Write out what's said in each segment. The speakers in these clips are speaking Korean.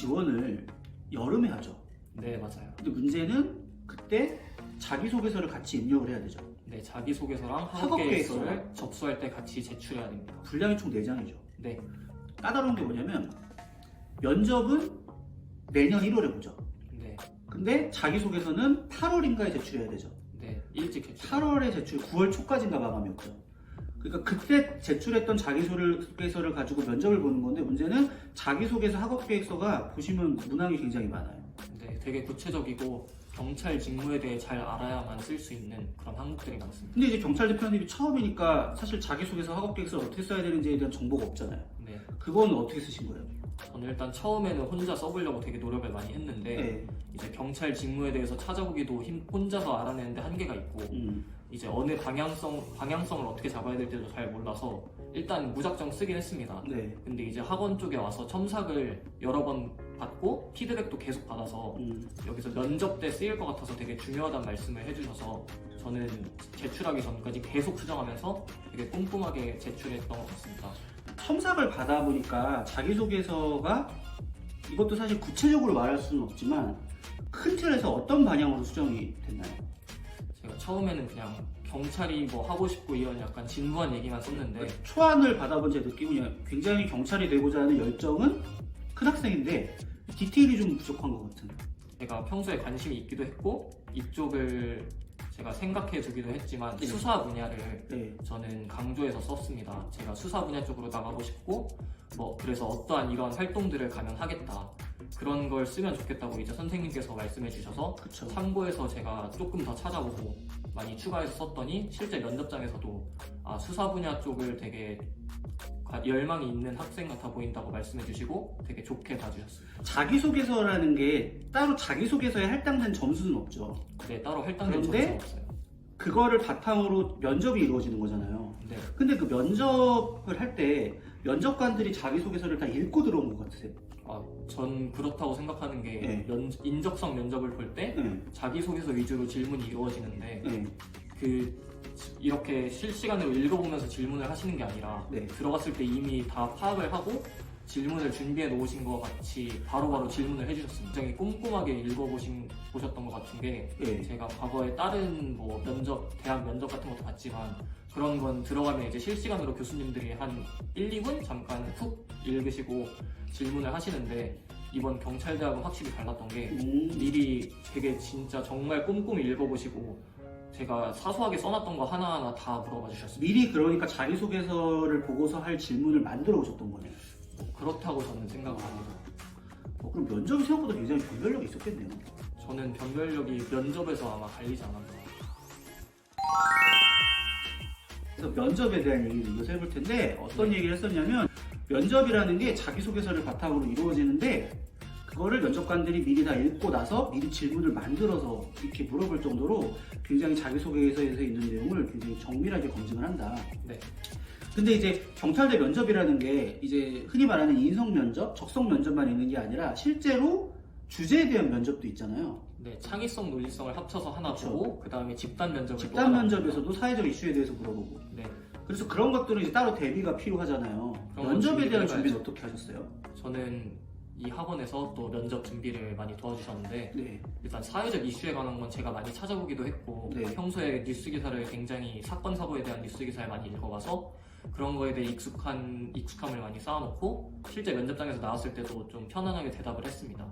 지원을 여름에 하죠. 네, 맞아요. 근데 문제는 그때 자기소개서를 같이 입력을 해야 되죠. 네, 자기소개서랑 학업 학업계획서를 접수할 때 같이 제출해야 됩니다. 분량이 총 4장이죠. 네, 까다로운 게 뭐냐면 면접은 내년 1월에 보죠. 네, 근데 자기소개서는 8월인가에 제출해야 되죠. 네, 일찍 제출. 8월에 제출, 9월 초까지인가 마감이었죠. 그러니까 그때 제출했던 자기소개서를 가지고 면접을 보는 건데 문제는 자기소개서 학업계획서가 보시면 문항이 굉장히 많아요. 네, 되게 구체적이고 경찰 직무에 대해 잘 알아야만 쓸 수 있는 그런 항목들이 많습니다. 근데 이제 경찰 대표님이 처음이니까 사실 자기소개서 학업계획서를 어떻게 써야 되는지에 대한 정보가 없잖아요. 네, 그건 어떻게 쓰신 거예요? 저는 일단 처음에는 혼자 써보려고 되게 노력을 많이 했는데 네. 이제 경찰 직무에 대해서 찾아보기도 혼자서 알아내는데 한계가 있고 이제 어느 방향성을 어떻게 잡아야 될지도 잘 몰라서 일단 무작정 쓰긴 했습니다. 네. 근데 이제 학원 쪽에 와서 첨삭을 여러 번 받고 피드백도 계속 받아서 여기서 면접 때 쓰일 것 같아서 되게 중요하다는 말씀을 해주셔서 저는 제출하기 전까지 계속 수정하면서 되게 꼼꼼하게 제출했던 것 같습니다. 첨삭을 받아보니까 자기소개서가 이것도 사실 구체적으로 말할 수는 없지만 큰 틀에서 어떤 방향으로 수정이 됐나요? 제가 처음에는 그냥 경찰이 뭐 하고 싶고 이런 약간 진부한 얘기만 썼는데 초안을 받아본 제 느낌은 그냥 굉장히 경찰이 되고자 하는 열정은 큰 학생인데 디테일이 좀 부족한 것 같은. 제가 평소에 관심이 있기도 했고 이쪽을 제가 생각해 두기도 했지만 네. 수사 분야를 네. 저는 강조해서 썼습니다. 제가 수사 분야 쪽으로 나가고 싶고 뭐 그래서 어떠한 이런 활동들을 가면 하겠다. 그런 걸 쓰면 좋겠다고 이제 선생님께서 말씀해 주셔서 그쵸. 참고해서 제가 조금 더 찾아보고 많이 추가해서 썼더니 실제 면접장에서도 수사 분야 쪽을 되게 열망이 있는 학생 같아 보인다고 말씀해 주시고 되게 좋게 봐주셨습니다. 자기소개서라는 게 따로 자기소개서에 할당된 점수는 없죠. 네, 따로 할당된 그런데 점수는 없어요. 그거를 바탕으로 면접이 이루어지는 거잖아요. 네, 근데 그 면접을 할 때 면접관들이 자기소개서를 다 읽고 들어온 것 같으세요? 전 그렇다고 생각하는 게 네. 인적성 면접을 볼 때 네. 자기소개서 위주로 질문이 이루어지는데 네. 이렇게 실시간으로 읽어보면서 질문을 하시는 게 아니라 네. 들어갔을 때 이미 다 파악을 하고 질문을 준비해 놓으신 것 같이 바로바로 질문을 해주셨습니다. 굉장히 꼼꼼하게 읽어보셨던 것 같은 게 네. 제가 과거에 다른 뭐 대학 면접 같은 것도 봤지만 그런 건 들어가면 이제 실시간으로 교수님들이 한 1, 2분 잠깐 훅 읽으시고 질문을 하시는데 이번 경찰대학은 확실히 달랐던 게 미리 되게 진짜 정말 꼼꼼히 읽어보시고 제가 사소하게 써놨던 거 하나하나 다 물어봐 주셨습니다. 미리 그러니까 자기소개서를 보고서 할 질문을 만들어 오셨던 거네요. 그렇다고 저는 생각을 합니다. 그럼 면접이 생각보다 굉장히 변별력이 있었겠네요. 저는 변별력이 면접에서 아마 갈리지 않았나. 그래서 면접에 대한 얘기를 이어서 해볼 텐데 어떤 얘기를 했었냐면 면접이라는 게 자기소개서를 바탕으로 이루어지는데 그거를 면접관들이 미리 다 읽고 나서 미리 질문을 만들어서 이렇게 물어볼 정도로 굉장히 자기소개서에 있는 내용을 굉장히 정밀하게 검증을 한다. 네. 근데 이제 경찰대 면접이라는 게 이제 흔히 말하는 인성 면접, 적성 면접만 있는 게 아니라 실제로 주제에 대한 면접도 있잖아요. 네, 창의성, 논리성을 합쳐서 하나 그쵸. 보고 그 다음에 집단 면접을 또 집단 하나 면접에서도 사회적 이슈에 대해서 물어보고. 네, 그래서 그런 것들은 이제 따로 대비가 필요하잖아요. 그런 면접에 건 대한 준비를 준비는 해야죠. 어떻게 하셨어요? 저는 이 학원에서 또 면접 준비를 많이 도와주셨는데 네. 일단 사회적 이슈에 관한 건 제가 많이 찾아보기도 했고 네. 평소에 뉴스 기사를 굉장히 사건 사고에 대한 뉴스 기사를 많이 읽어봐서 그런 거에 대해 익숙함을 많이 쌓아놓고 실제 면접장에서 나왔을 때도 좀 편안하게 대답을 했습니다.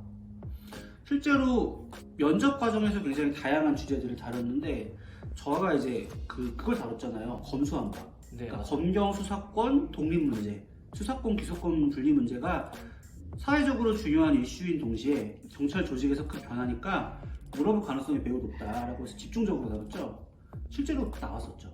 실제로 면접 과정에서 굉장히 다양한 주제들을 다뤘는데 저가 이제 그걸 다뤘잖아요. 검수한박. 네, 그러니까 맞아요. 검경 수사권 독립 문제, 수사권 기소권 분리 문제가 사회적으로 중요한 이슈인 동시에 경찰 조직에서 큰 변화니까 물어볼 가능성이 매우 높다라고 해서 집중적으로 다뤘죠. 실제로 나왔었죠.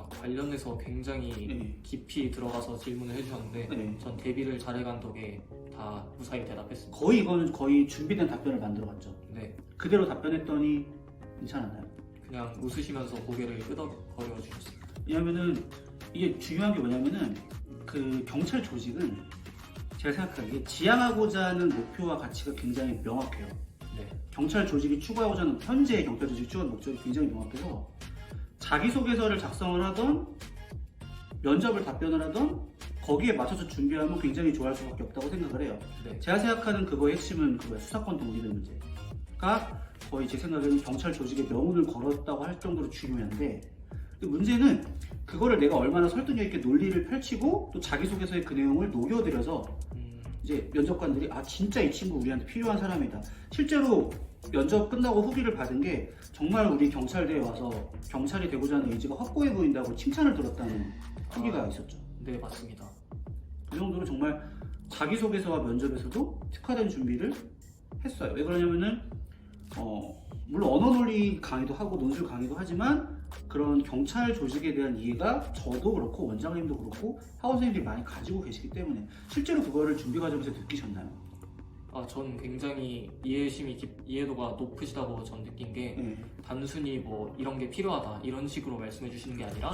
관련해서 굉장히 네. 깊이 들어가서 질문을 해주셨는데 네. 전 대비를 잘해간 덕에 다 무사히 대답했습니다. 이거는 거의 준비된 답변을 만들어갔죠. 네, 그대로 답변했더니 괜찮았나요? 그냥 웃으시면서 고개를 끄덕거려 주셨습니다. 왜냐면은 이게 중요한 게 뭐냐면은 그 경찰 조직은 제가 생각하기에 지향하고자 하는 목표와 가치가 굉장히 명확해요. 네, 경찰 조직이 추구하고자 하는 현재의 경찰 조직이 추구하는 목적이 굉장히 명확해서 자기소개서를 작성을 하던 면접을 답변을 하던 거기에 맞춰서 준비하면 굉장히 좋아할 수밖에 없다고 생각을 해요. 네. 제가 생각하는 그거의 핵심은 그거예요. 수사권 독립의 문제가 거의 제 생각에는 경찰 조직의 명운을 걸었다고 할 정도로 중요한데, 근데 문제는 그거를 내가 얼마나 설득력 있게 논리를 펼치고 또 자기소개서의 그 내용을 녹여들여서 이제 면접관들이 아 진짜 이 친구 우리한테 필요한 사람이다. 실제로 면접 끝나고 후기를 받은 게 정말 우리 경찰대에 와서 경찰이 되고자 하는 의지가 확고해 보인다고 칭찬을 들었다는 후기가 있었죠. 네, 맞습니다. 그 정도로 정말 자기소개서와 면접에서도 특화된 준비를 했어요. 왜 그러냐면은 물론 언어 논리 강의도 하고 논술 강의도 하지만 그런 경찰 조직에 대한 이해가 저도 그렇고 원장님도 그렇고 학원 선생님들이 많이 가지고 계시기 때문에 실제로 그거를 준비 과정에서 느끼셨나요? 전 굉장히 이해도가 높으시다고 전 느낀 게 네. 단순히 뭐 이런 게 필요하다 이런 식으로 말씀해 주시는 게 아니라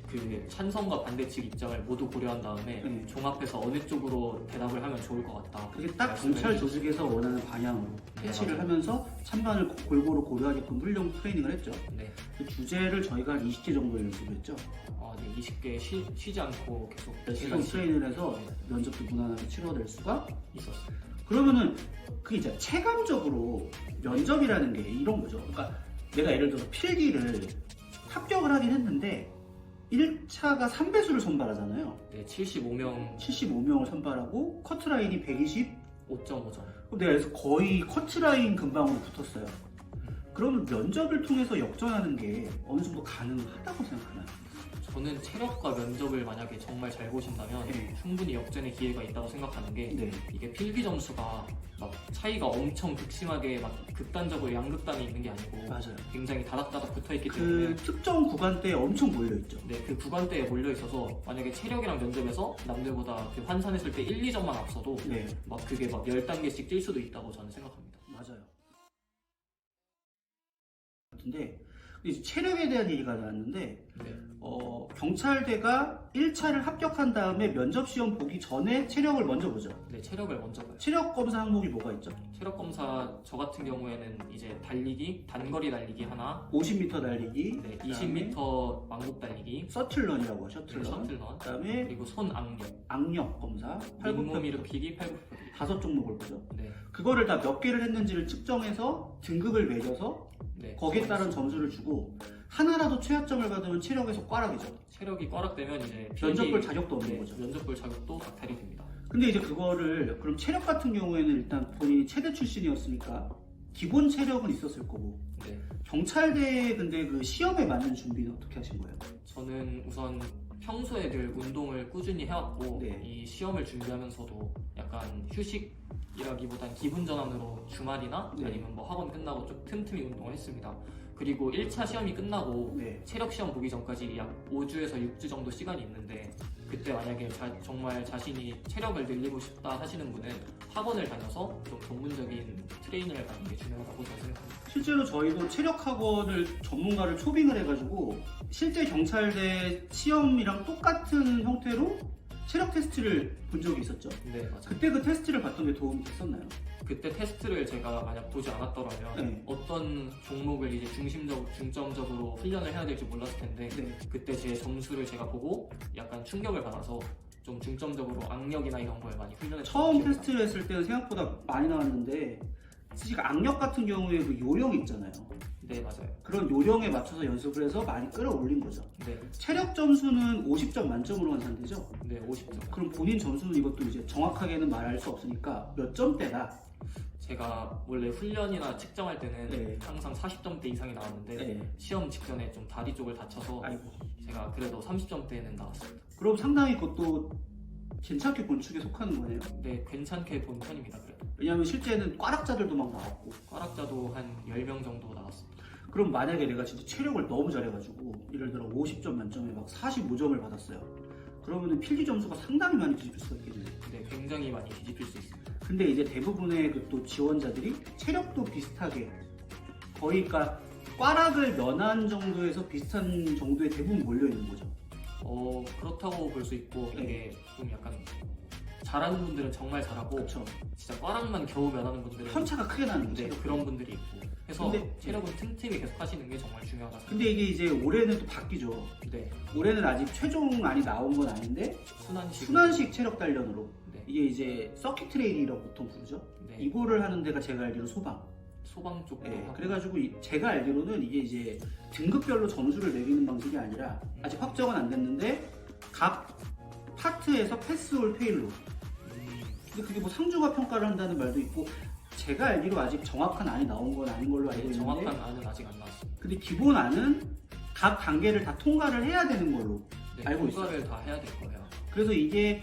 그 찬성과 반대 측 입장을 모두 고려한 다음에 네. 종합해서 어느 쪽으로 대답을 하면 좋을 것 같다. 그게 딱 말씀해 경찰 주시죠. 조직에서 원하는 방향으로 네, 패치를 맞아요. 하면서 찬반을 골고루 고려하게끔 훌륭 트레이닝을 했죠. 네. 그 주제를 저희가 한 20개 정도 연습했죠. 네, 20개 쉬지 않고 계속 몇 계속 시간씩 트레이닝을 해서 면접도 무난하게 치러낼 수가 있었어요. 그러면은 그 이제 체감적으로 면접이라는 게 이런 거죠. 그러니까 내가 예를 들어서 필기를 합격을 하긴 했는데 1차가 3배수를 선발하잖아요. 네, 75명 75명을 선발하고 커트라인이 120. 5.5점. 그럼 내가 그래서 거의 커트라인 근방으로 붙었어요. 그러면 면접을 통해서 역전하는 게 어느 정도 가능하다고 생각하나요? 저는 체력과 면접을 만약에 정말 잘 보신다면 네. 충분히 역전의 기회가 있다고 생각하는 게 네. 이게 필기 점수가 막 차이가 엄청 극심하게 막 극단적으로 양극단이 있는 게 아니고 맞아요. 굉장히 다닥다닥 붙어있기 그 때문에 특정 구간대에 엄청 몰려있죠. 네, 그 구간대에 몰려 있어서 만약에 체력이랑 면접에서 남들보다 그 환산했을 때 1, 2점만 앞서도 네. 막 그게 막 10단계씩 뛸 수도 있다고 저는 생각합니다. 맞아요. 근데 이제 체력에 대한 얘기가 나왔는데 네. 경찰대가 1차를 합격한 다음에 면접시험 보기 전에 체력을 먼저 보죠. 네, 체력을 먼저 봐요. 체력 검사 항목이 뭐가 있죠? 체력 검사 저 같은 경우에는 이제 달리기, 단거리 달리기 하나, 50m 달리기, 네, 그다음에 20m 왕복 달리기, 서틀런이라고 하죠. 셔틀런. 셔틀런, 그다음에 그리고 손 악력, 악력 검사, 윗몸 일으키기, 팔굽혀펴기. 5종목을 보죠. 네, 그거를 다 몇 개를 했는지를 측정해서 등급을 매겨서 네. 거기에 따른 점수를 주고 하나라도 최하점을 받으면 체력에서 꽈락이죠. 체력이 꽈락되면 이제 면접 볼 필기- 자격도 없는 네, 거죠. 면접 볼 자격도 박탈이 됩니다. 근데 이제 그거를 그럼 체력 같은 경우에는 일단 본인이 체대 출신이었으니까 기본 체력은 있었을 거고 네, 경찰대 근데 그 시험에 맞는 준비는 어떻게 하신 거예요? 저는 우선 평소에 늘 운동을 꾸준히 해왔고 네. 이 시험을 준비하면서도 약간 휴식이라기보단 기분 전환으로 주말이나 네. 아니면 뭐 학원 끝나고 좀 틈틈이 운동을 했습니다. 그리고 1차 시험이 끝나고 네. 체력 시험 보기 전까지 약 5주에서 6주 정도 시간이 있는데 그때 만약에 정말 자신이 체력을 늘리고 싶다 하시는 분은 학원을 다녀서 좀 전문적인 트레이닝을 받는 게 중요하다고 저는 생각합니다. 실제로 저희도 체력 학원을 전문가를 초빙을 해가지고 실제 경찰대 시험이랑 똑같은 형태로 체력 테스트를 본 적이 있었죠. 네, 맞아요. 그때 그 테스트를 봤던 게 도움이 됐었나요? 그때 테스트를 제가 만약 보지 않았더라면 네. 어떤 종목을 이제 중점적으로 훈련을 해야 될지 몰랐을 텐데 네. 그때 제 점수를 제가 보고 약간 충격을 받아서 좀 중점적으로 악력이나 이런 걸 많이 훈련했던 처음 기억이 테스트를 했을 때는 생각보다 많이 나왔는데 사실 악력 같은 경우에 그 요령 있잖아요. 나요. 네, 맞아요. 그런 요령에 맞춰서 연습을 해서 많이 끌어올린 거죠. 네, 체력 점수는 50점 만점으로 환산되죠. 네, 50점. 그럼 본인 점수는 이것도 이제 정확하게는 말할 수 없으니까 몇 점대다. 제가 원래 훈련이나 측정할 때는 네. 항상 40점대 이상이 나왔는데 네. 시험 직전에 좀 다리 쪽을 다쳐서 아이고. 제가 그래도 30점대는 나왔습니다. 그럼 상당히 그것도 괜찮게 본 축에 속하는 거네요. 네, 괜찮게 본 편입니다. 그래도 왜냐하면 실제는 꽈락자들도 막 나왔고. 꽈락자도 한 10명 정도 나왔습니다. 그럼 만약에 내가 진짜 체력을 너무 잘해가지고 예를 들어 50점 만점에 막 45점을 받았어요. 그러면은 필기 점수가 상당히 많이 뒤집힐 수가 있겠네요. 네, 굉장히 많이 뒤집힐 수 있습니다. 근데 이제 대부분의 그 또 지원자들이 체력도 비슷하게 거의 그러니까 꽈락을 면한 정도에서 비슷한 정도에 대부분 몰려 있는 거죠. 그렇다고 볼 수 있고 이게 좀 약간 잘하는 분들은 정말 잘하고 그렇죠. 진짜 꽈락만 겨우 면하는 분들은 편차가 크게 나는 거죠. 네, 그런 분들이 있고 해서 근데- 체력은 틈틈이 계속 하시는 게 정말 중요하다. 근데 이게 이제 올해는 또 바뀌죠. 네, 올해는 아직 최종안이 나온 건 아닌데 순환식. 순환식 체력 단련으로 네, 이게 이제 서킷 트레일이라고 보통 부르죠. 네. 이거를 하는 데가 제가 알기로 소방. 소방 쪽도 예, 하고. 그래가지고 제가 알기로는 이게 이제 등급별로 점수를 매기는 방식이 아니라 아직 확정은 안 됐는데 각 파트에서 패스올 페일로. 근데 그게 뭐 상중하 평가를 한다는 말도 있고 제가 알기로 아직 정확한 안이 나온 건 아닌 걸로 알고 네, 있는데 정확한 안은 아직 안 나왔습니다. 근데 기본 안은 각 단계를 다 통과를 해야 되는 걸로 네, 알고 있어요. 통과를 다 해야 될 거예요. 그래서 이게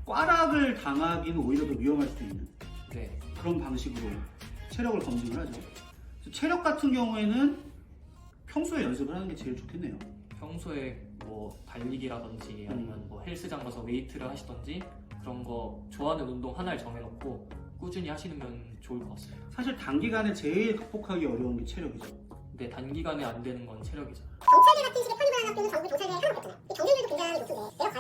꽈락을 당하기는 오히려 더 위험할 수도 있는 네, 그런 방식으로 체력을 검증을 하죠. 그래서 체력 같은 경우에는 평소에 연습을 하는 게 제일 좋겠네요. 평소에 뭐 달리기라든지 아니면 뭐 헬스장 가서 웨이트를 하시던지 그런 거 좋아하는 운동 하나를 정해놓고 꾸준히 하시면 좋을 것 같습니다. 사실 단기간에 제일 극복하기 어려운 게 체력이죠. 근데 단기간에 안 되는 건 체력이죠. 경찰대 같은 식의 편입을 하는 학교는 전부 경찰대에 하나도 없잖아요. 경쟁률도 굉장히 높은데 내가